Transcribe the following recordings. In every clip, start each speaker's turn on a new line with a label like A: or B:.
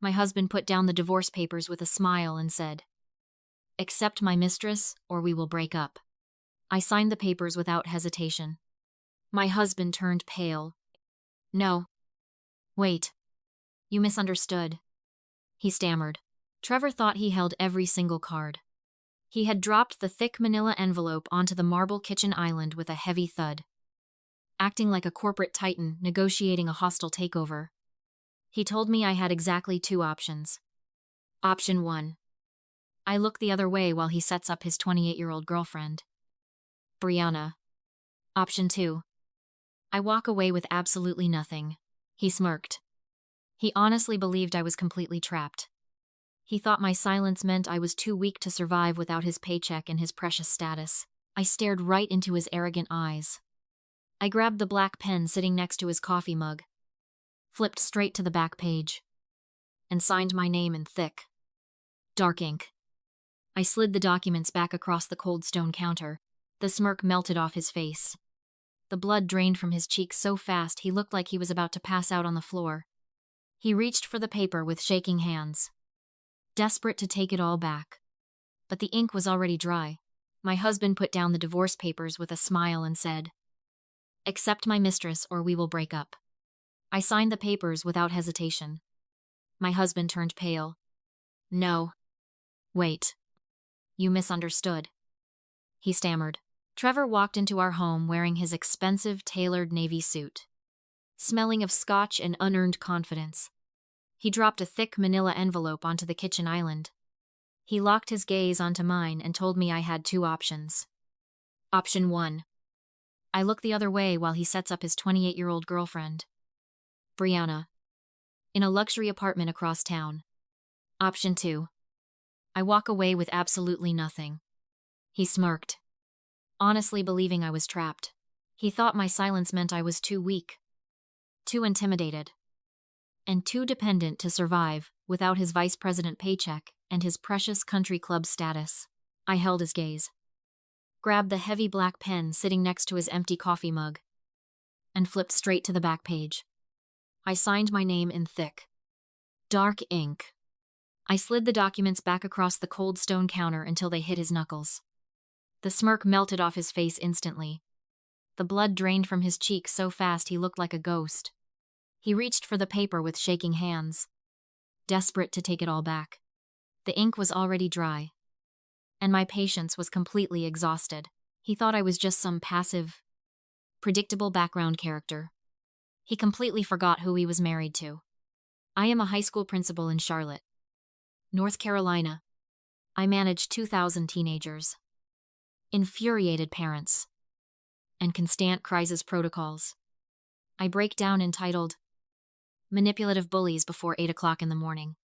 A: My husband put down the divorce papers with a smile and said, "Accept my mistress, or we will break up." I signed the papers without hesitation. My husband turned pale. "No. Wait. You misunderstood," he stammered. Trevor thought he held every single card. He had dropped the thick manila envelope onto the marble kitchen island with a heavy thud. Acting like a corporate titan negotiating a hostile takeover, he told me I had exactly two options. Option 1. I look the other way while he sets up his 28-year-old girlfriend, Brianna. Option 2. I walk away with absolutely nothing. He smirked. He honestly believed I was completely trapped. He thought my silence meant I was too weak to survive without his paycheck and his precious status. I stared right into his arrogant eyes. I grabbed the black pen sitting next to his coffee mug, flipped straight to the back page, and signed my name in thick, dark ink. I slid the documents back across the cold stone counter. The smirk melted off his face. The blood drained from his cheeks so fast he looked like he was about to pass out on the floor. He reached for the paper with shaking hands, desperate to take it all back. But the ink was already dry. My husband put down the divorce papers with a smile and said, "Accept my mistress, or we will break up." I signed the papers without hesitation. My husband turned pale. "No. Wait. You misunderstood," he stammered. Trevor walked into our home wearing his expensive tailored navy suit, smelling of scotch and unearned confidence. He dropped a thick manila envelope onto the kitchen island. He locked his gaze onto mine and told me I had two options. Option 1. I look the other way while he sets up his 28-year-old girlfriend, Brianna, in a luxury apartment across town. Option 2. I walk away with absolutely nothing. He smirked, honestly believing I was trapped. He thought my silence meant I was too weak, too intimidated, and too dependent to survive without his vice president paycheck and his precious country club status. I held his gaze, grabbed the heavy black pen sitting next to his empty coffee mug, and flipped straight to the back page. I signed my name in thick, dark ink. I slid the documents back across the cold stone counter until they hit his knuckles. The smirk melted off his face instantly. The blood drained from his cheeks so fast he looked like a ghost. He reached for the paper with shaking hands, desperate to take it all back. The ink was already dry, and my patience was completely exhausted. He thought I was just some passive, predictable background character. He completely forgot who he was married to. I am a high school principal in Charlotte, North Carolina. I manage 2,000 teenagers, infuriated parents, and constant crisis protocols. I break down entitled, "Manipulative Bullies" before 8 o'clock in the morning.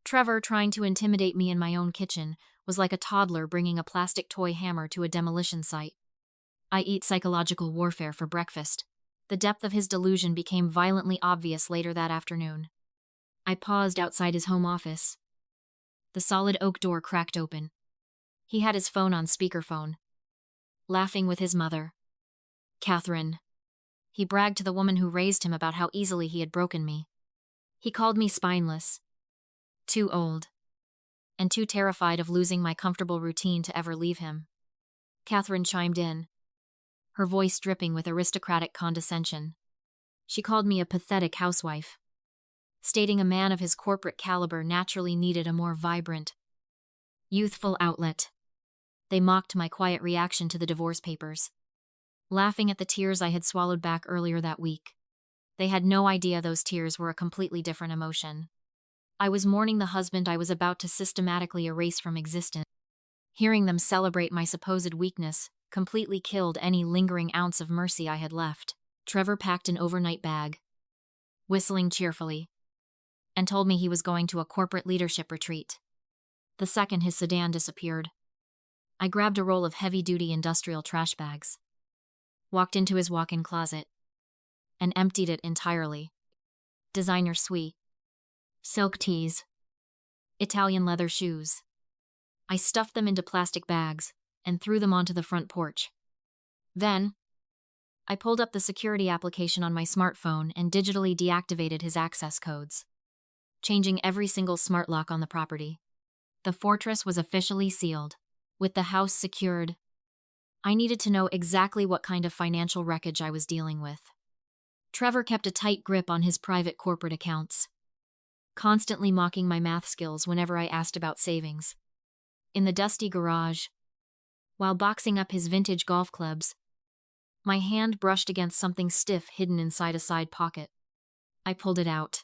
A: Trevor, trying to intimidate me in my own kitchen, was like a toddler bringing a plastic toy hammer to a demolition site. I eat psychological warfare for breakfast. The depth of his delusion became violently obvious later that afternoon. I paused outside his home office. The solid oak door cracked open. He had his phone on speakerphone, laughing with his mother, Catherine. He bragged to the woman who raised him about how easily he had broken me. He called me spineless, too old, and too terrified of losing my comfortable routine to ever leave him. Catherine chimed in, her voice dripping with aristocratic condescension. She called me a pathetic housewife, stating a man of his corporate caliber naturally needed a more vibrant, youthful outlet. They mocked my quiet reaction to the divorce papers, laughing at the tears I had swallowed back earlier that week. They had no idea those tears were a completely different emotion. I was mourning the husband I was about to systematically erase from existence. Hearing them celebrate my supposed weakness completely killed any lingering ounce of mercy I had left. Trevor packed an overnight bag, whistling cheerfully, and told me he was going to a corporate leadership retreat. The second his sedan disappeared, I grabbed a roll of heavy-duty industrial trash bags, walked into his walk-in closet, and emptied it entirely. Designer suite, silk tees, Italian leather shoes. I stuffed them into plastic bags and threw them onto the front porch. Then, I pulled up the security application on my smartphone and digitally deactivated his access codes. changing every single smart lock on the property. The fortress was officially sealed. With the house secured, I needed to know exactly what kind of financial wreckage I was dealing with. Trevor kept a tight grip on his private corporate accounts, constantly mocking my math skills whenever I asked about savings. In the dusty garage, while boxing up his vintage golf clubs, my hand brushed against something stiff hidden inside a side pocket. I pulled it out.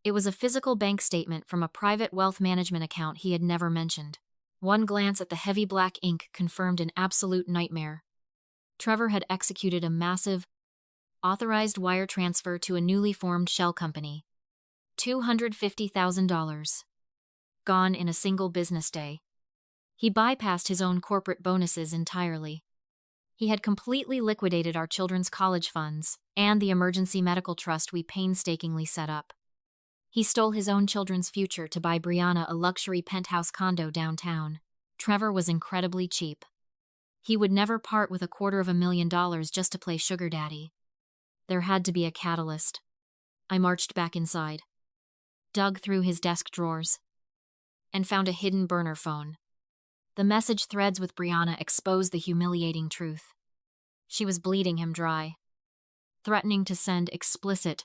A: It was a physical bank statement from a private wealth management account he had never mentioned. One glance at the heavy black ink confirmed an absolute nightmare. Trevor had executed a massive, authorized wire transfer to a newly formed shell company. $250,000. Gone in a single business day. He bypassed his own corporate bonuses entirely. He had completely liquidated our children's college funds and the emergency medical trust we painstakingly set up. He stole his own children's future to buy Brianna a luxury penthouse condo downtown. Trevor was incredibly cheap. He would never part with $250,000 just to play sugar daddy. There had to be a catalyst. I marched back inside, dug through his desk drawers, and found a hidden burner phone. The message threads with Brianna exposed the humiliating truth. She was bleeding him dry, threatening to send explicit,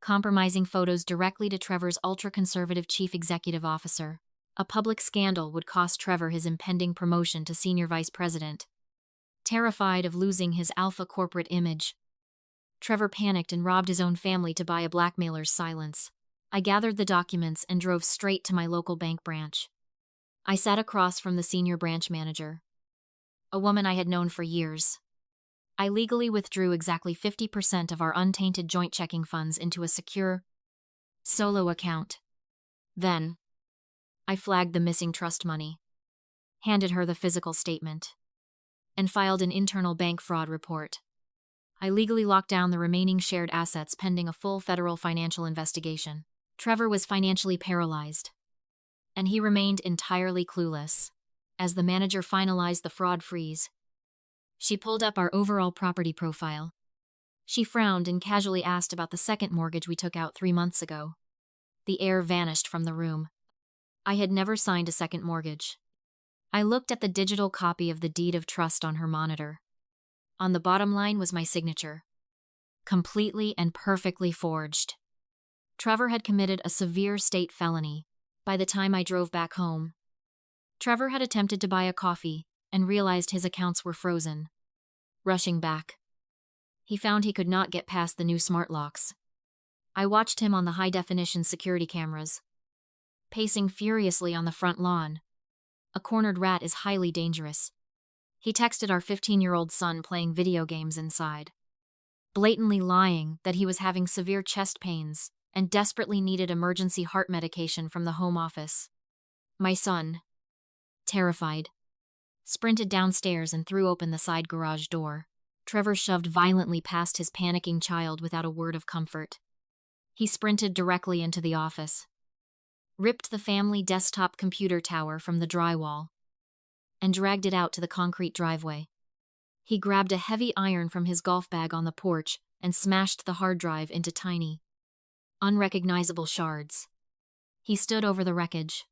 A: compromising photos directly to Trevor's ultra-conservative chief executive officer. A public scandal would cost Trevor his impending promotion to senior vice president. Terrified of losing his alpha corporate image, Trevor panicked and robbed his own family to buy a blackmailer's silence. I gathered the documents and drove straight to my local bank branch. I sat across from the senior branch manager, a woman I had known for years. I legally withdrew exactly 50% of our untainted joint checking funds into a secure, solo account. Then, I flagged the missing trust money, handed her the physical statement, and filed an internal bank fraud report. I legally locked down the remaining shared assets pending a full federal financial investigation. Trevor was financially paralyzed, and he remained entirely clueless. As the manager finalized the fraud freeze, she pulled up our overall property profile. She frowned and casually asked about the second mortgage we took out 3 months ago. The air vanished from the room. I had never signed a second mortgage. I looked at the digital copy of the deed of trust on her monitor. On the bottom line was my signature, completely and perfectly forged. Trevor had committed a severe state felony. By the time I drove back home, Trevor had attempted to buy a coffee and realized his accounts were frozen. Rushing back, he found he could not get past the new smart locks. I watched him on the high-definition security cameras, pacing furiously on the front lawn. A cornered rat is highly dangerous. He texted our 15-year-old son playing video games inside, blatantly lying that he was having severe chest pains and desperately needed emergency heart medication from the home office. My son, terrified, sprinted downstairs and threw open the side garage door. Trevor shoved violently past his panicking child without a word of comfort. He sprinted directly into the office, ripped the family desktop computer tower from the drywall, and dragged it out to the concrete driveway. He grabbed a heavy iron from his golf bag on the porch and smashed the hard drive into tiny, unrecognizable shards. He stood over the wreckage,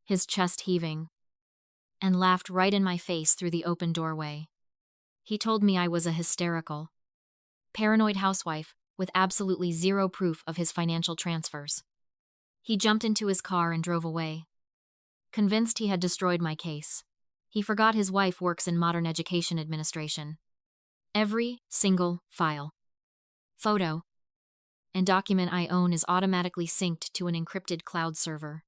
A: his chest heaving, and laughed right in my face through the open doorway. He told me I was a hysterical, paranoid housewife with absolutely zero proof of his financial transfers. He jumped into his car and drove away, convinced he had destroyed my case. He forgot his wife works in modern education administration. Every single file, photo, and document I own is automatically synced to an encrypted cloud server.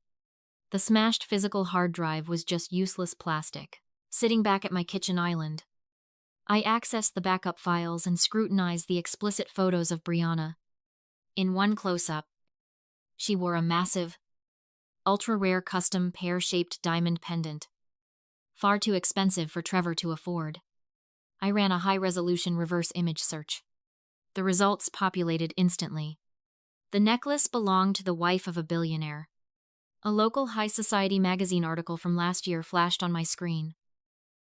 A: The smashed physical hard drive was just useless plastic. Sitting back at my kitchen island, I accessed the backup files and scrutinized the explicit photos of Brianna. In one close-up, she wore a massive, ultra-rare custom pear-shaped diamond pendant, far too expensive for Trevor to afford. I ran a high-resolution reverse image search. The results populated instantly. The necklace belonged to the wife of a billionaire. A local high society magazine article from last year flashed on my screen,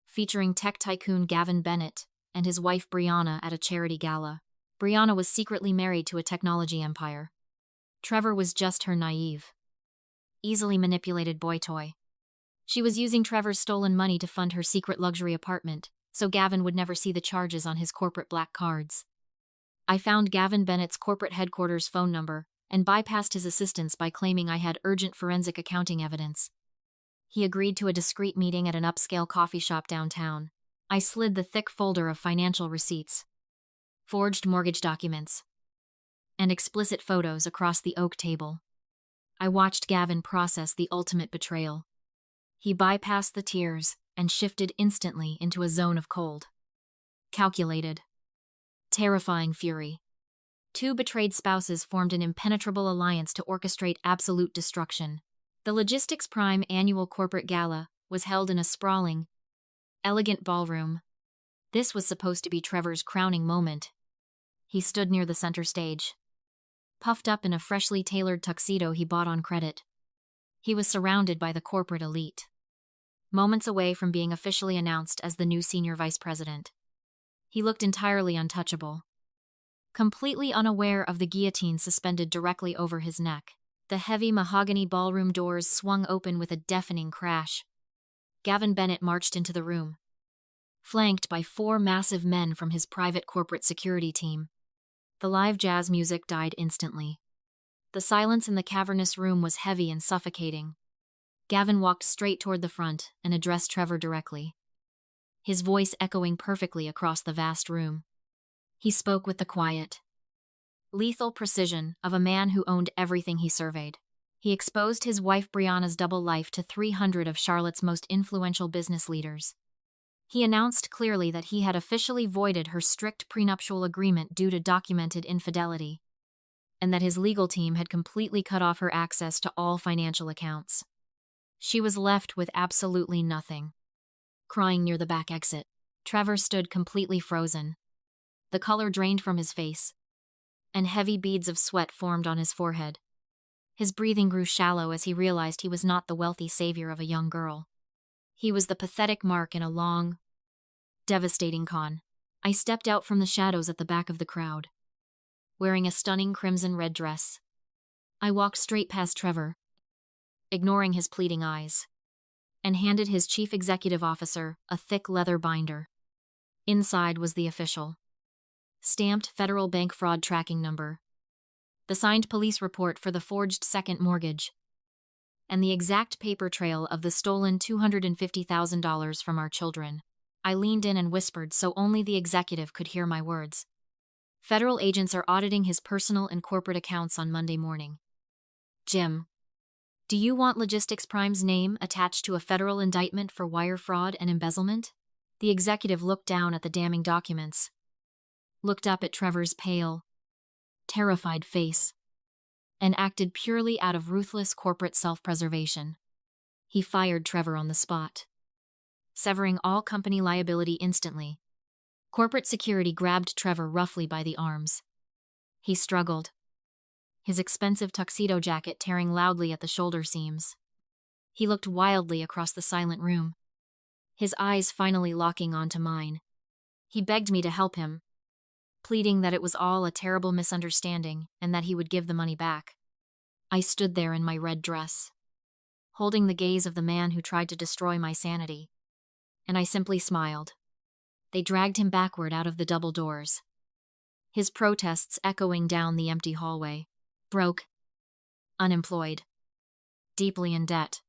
A: featuring tech tycoon Gavin Bennett and his wife Brianna at a charity gala. Brianna was secretly married to a technology empire. Trevor was just her naive, easily manipulated boy toy. She was using Trevor's stolen money to fund her secret luxury apartment, so Gavin would never see the charges on his corporate black cards. I found Gavin Bennett's corporate headquarters phone number and bypassed his assistants by claiming I had urgent forensic accounting evidence. He agreed to a discreet meeting at an upscale coffee shop downtown. I slid the thick folder of financial receipts, forged mortgage documents, and explicit photos across the oak table. I watched Gavin process the ultimate betrayal. He bypassed the tears and shifted instantly into a zone of cold, calculated, terrifying fury. Two betrayed spouses formed an impenetrable alliance to orchestrate absolute destruction. The Logistics Prime annual corporate gala was held in a sprawling, elegant ballroom. This was supposed to be Trevor's crowning moment. He stood near the center stage, puffed up in a freshly tailored tuxedo he bought on credit. He was surrounded by the corporate elite, moments away from being officially announced as the new senior vice president. He looked entirely untouchable, completely unaware of the guillotine suspended directly over his neck. The heavy mahogany ballroom doors swung open with a deafening crash. Gavin Bennett marched into the room, flanked by 4 massive men from his private corporate security team. The live jazz music died instantly. The silence in the cavernous room was heavy and suffocating. Gavin walked straight toward the front and addressed Trevor directly, his voice echoing perfectly across the vast room. He spoke with the quiet, lethal precision of a man who owned everything he surveyed. He exposed his wife Brianna's double life to 300 of Charlotte's most influential business leaders. He announced clearly that he had officially voided her strict prenuptial agreement due to documented infidelity, and that his legal team had completely cut off her access to all financial accounts. She was left with absolutely nothing. Crying near the back exit, Trevor stood completely frozen. The color drained from his face, and heavy beads of sweat formed on his forehead. His breathing grew shallow as he realized he was not the wealthy savior of a young girl. He was the pathetic mark in a long, devastating con. I stepped out from the shadows at the back of the crowd, wearing a stunning crimson-red dress. I walked straight past Trevor, ignoring his pleading eyes, and handed his chief executive officer a thick leather binder. Inside was the official, stamped federal bank fraud tracking number, the signed police report for the forged second mortgage, and the exact paper trail of the stolen $250,000 from our children. I leaned in and whispered so only the executive could hear my words. Federal agents are auditing his personal and corporate accounts on Monday morning. Jim, do you want Logistics Prime's name attached to a federal indictment for wire fraud and embezzlement? The executive looked down at the damning documents, looked up at Trevor's pale, terrified face, and acted purely out of ruthless corporate self-preservation. He fired Trevor on the spot, severing all company liability instantly. Corporate security grabbed Trevor roughly by the arms. He struggled, his expensive tuxedo jacket tearing loudly at the shoulder seams. He looked wildly across the silent room, his eyes finally locking onto mine. He begged me to help him, pleading that it was all a terrible misunderstanding and that he would give the money back. I stood there in my red dress, holding the gaze of the man who tried to destroy my sanity, and I simply smiled. They dragged him backward out of the double doors, his protests echoing down the empty hallway. Broke, unemployed, deeply in debt,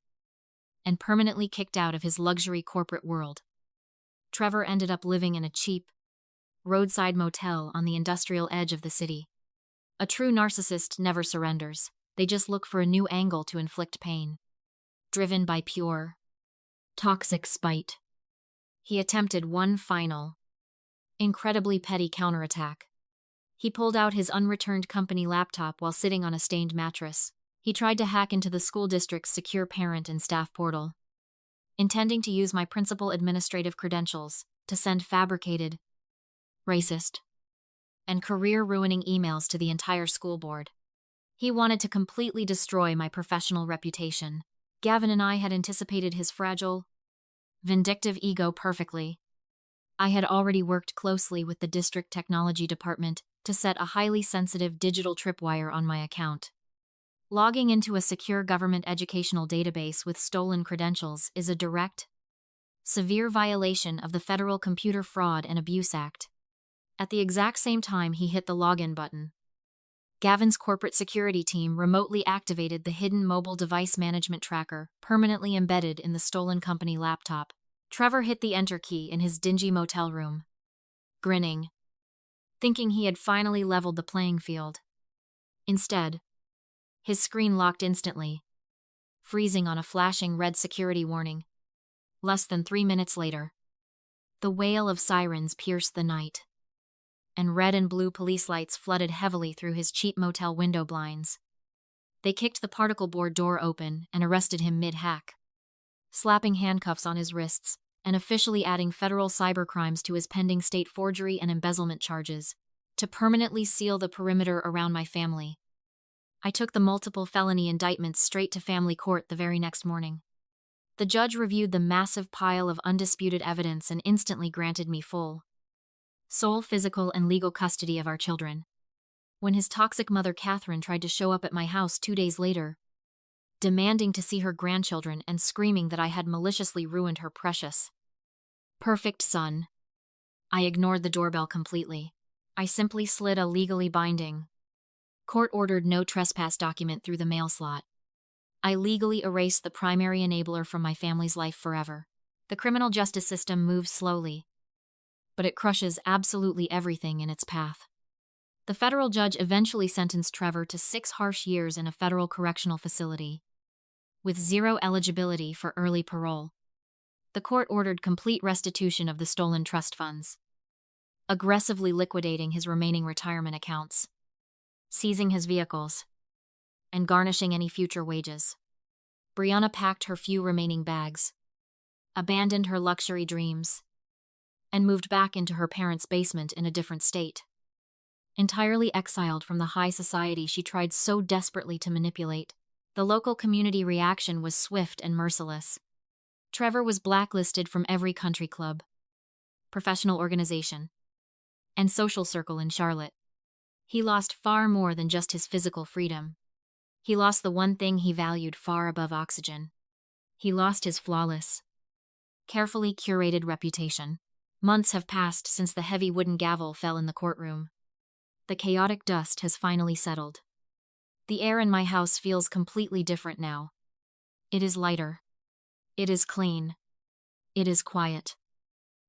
A: and permanently kicked out of his luxury corporate world. Trevor ended up living in a cheap, roadside motel on the industrial edge of the city. A true narcissist never surrenders. They just look for a new angle to inflict pain. Driven by pure, toxic spite, he attempted one final, incredibly petty counterattack. He pulled out his unreturned company laptop while sitting on a stained mattress. He tried to hack into the school district's secure parent and staff portal, intending to use my principal administrative credentials to send fabricated, racist, and career-ruining emails to the entire school board. He wanted to completely destroy my professional reputation. Gavin and I had anticipated his fragile, vindictive ego perfectly. I had already worked closely with the district technology department to set a highly sensitive digital tripwire on my account. Logging into a secure government educational database with stolen credentials is a direct, severe violation of the Federal Computer Fraud and Abuse Act. At the exact same time he hit the login button, Gavin's corporate security team remotely activated the hidden mobile device management tracker permanently embedded in the stolen company laptop. Trevor hit the enter key in his dingy motel room, grinning, thinking he had finally leveled the playing field. Instead, his screen locked instantly, freezing on a flashing red security warning. Less than 3 minutes later, the wail of sirens pierced the night, and red and blue police lights flooded heavily through his cheap motel window blinds. They kicked the particle board door open and arrested him mid-hack, slapping handcuffs on his wrists and officially adding federal cybercrimes to his pending state forgery and embezzlement charges to permanently seal the perimeter around my family. I took the multiple felony indictments straight to family court the very next morning. The judge reviewed the massive pile of undisputed evidence and instantly granted me full, sole physical and legal custody of our children. When his toxic mother Catherine tried to show up at my house 2 days later, demanding to see her grandchildren and screaming that I had maliciously ruined her precious, perfect son, I ignored the doorbell completely. I simply slid a legally binding, court-ordered no trespass document through the mail slot. I legally erased the primary enabler from my family's life forever. The criminal justice system moves slowly, but it crushes absolutely everything in its path. The federal judge eventually sentenced Trevor to 6 harsh years in a federal correctional facility, with 0 eligibility for early parole. The court ordered complete restitution of the stolen trust funds, aggressively liquidating his remaining retirement accounts, seizing his vehicles, and garnishing any future wages. Brianna packed her few remaining bags, abandoned her luxury dreams, and moved back into her parents' basement in a different state. Entirely exiled from the high society she tried so desperately to manipulate, the local community reaction was swift and merciless. Trevor was blacklisted from every country club, professional organization, and social circle in Charlotte. He lost far more than just his physical freedom. He lost the one thing he valued far above oxygen. He lost his flawless, carefully curated reputation. Months have passed since the heavy wooden gavel fell in the courtroom. The chaotic dust has finally settled. The air in my house feels completely different now. It is lighter. It is clean. It is quiet.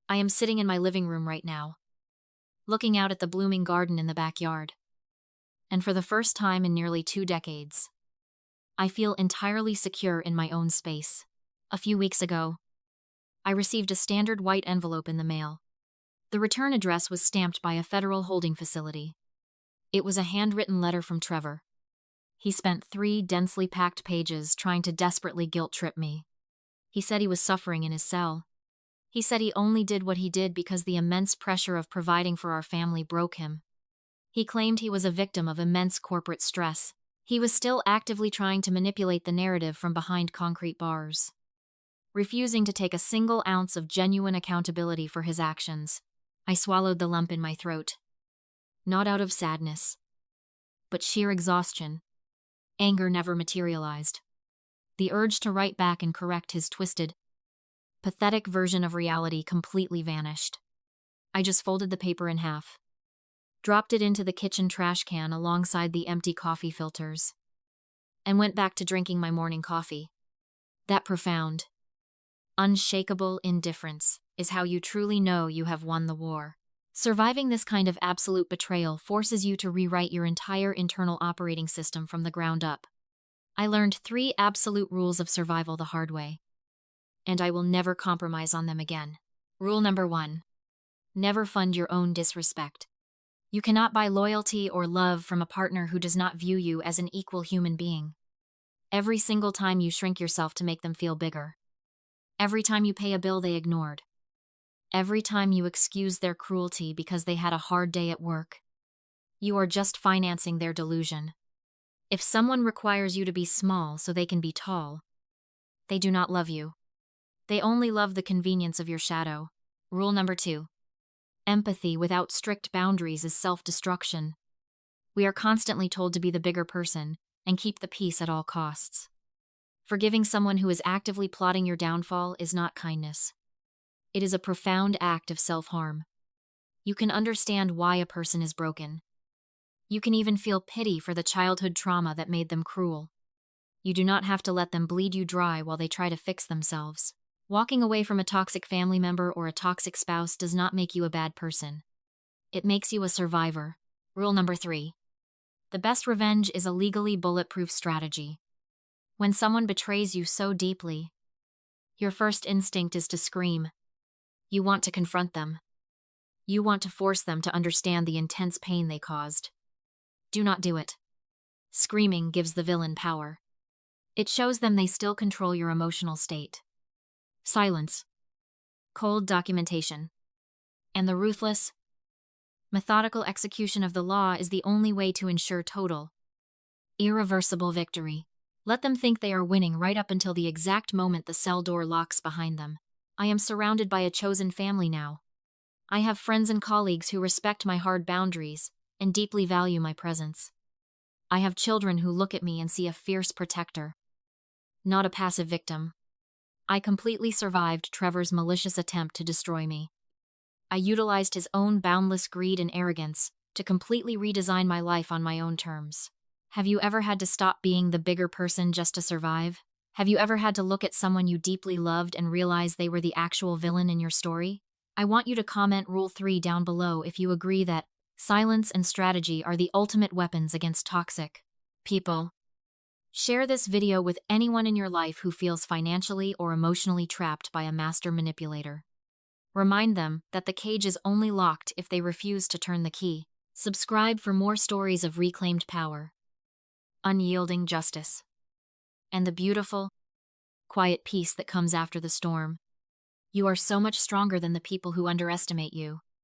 A: I am sitting in my living room right now, looking out at the blooming garden in the backyard. And for the first time in nearly 2 decades, I feel entirely secure in my own space. A few weeks ago, I received a standard white envelope in the mail. The return address was stamped by a federal holding facility. It was a handwritten letter from Trevor. He spent 3 densely packed pages trying to desperately guilt-trip me. He said he was suffering in his cell. He said he only did what he did because the immense pressure of providing for our family broke him. He claimed he was a victim of immense corporate stress. He was still actively trying to manipulate the narrative from behind concrete bars, refusing to take a single ounce of genuine accountability for his actions. I swallowed the lump in my throat, not out of sadness, but sheer exhaustion. Anger never materialized. The urge to write back and correct his twisted, pathetic version of reality completely vanished. I just folded the paper in half, dropped it into the kitchen trash can alongside the empty coffee filters, and went back to drinking my morning coffee. That profound, unshakable indifference is how you truly know you have won the war. Surviving this kind of absolute betrayal forces you to rewrite your entire internal operating system from the ground up. I learned 3 absolute rules of survival the hard way, and I will never compromise on them again. Rule number 1. Never fund your own disrespect. You cannot buy loyalty or love from a partner who does not view you as an equal human being. Every single time you shrink yourself to make them feel bigger. Every time you pay a bill they ignored. Every time you excuse their cruelty because they had a hard day at work. You are just financing their delusion. If someone requires you to be small so they can be tall, they do not love you. They only love the convenience of your shadow. Rule number 2. Empathy without strict boundaries is self-destruction. We are constantly told to be the bigger person, and keep the peace at all costs. Forgiving someone who is actively plotting your downfall is not kindness. It is a profound act of self-harm. You can understand why a person is broken. You can even feel pity for the childhood trauma that made them cruel. You do not have to let them bleed you dry while they try to fix themselves. Walking away from a toxic family member or a toxic spouse does not make you a bad person. It makes you a survivor. Rule number 3. The best revenge is a legally bulletproof strategy. When someone betrays you so deeply, your first instinct is to scream. You want to confront them. You want to force them to understand the intense pain they caused. Do not do it. Screaming gives the villain power. It shows them they still control your emotional state. Silence, cold documentation, and the ruthless, methodical execution of the law is the only way to ensure total, irreversible victory. Let them think they are winning right up until the exact moment the cell door locks behind them. I am surrounded by a chosen family now. I have friends and colleagues who respect my hard boundaries and deeply value my presence. I have children who look at me and see a fierce protector, not a passive victim. I completely survived Trevor's malicious attempt to destroy me. I utilized his own boundless greed and arrogance to completely redesign my life on my own terms. Have you ever had to stop being the bigger person just to survive? Have you ever had to look at someone you deeply loved and realize they were the actual villain in your story? I want you to comment Rule 3 down below if you agree that silence and strategy are the ultimate weapons against toxic people. Share this video with anyone in your life who feels financially or emotionally trapped by a master manipulator. Remind them that the cage is only locked if they refuse to turn the key. Subscribe for more stories of reclaimed power, unyielding justice, and the beautiful, quiet peace that comes after the storm. You are so much stronger than the people who underestimate you.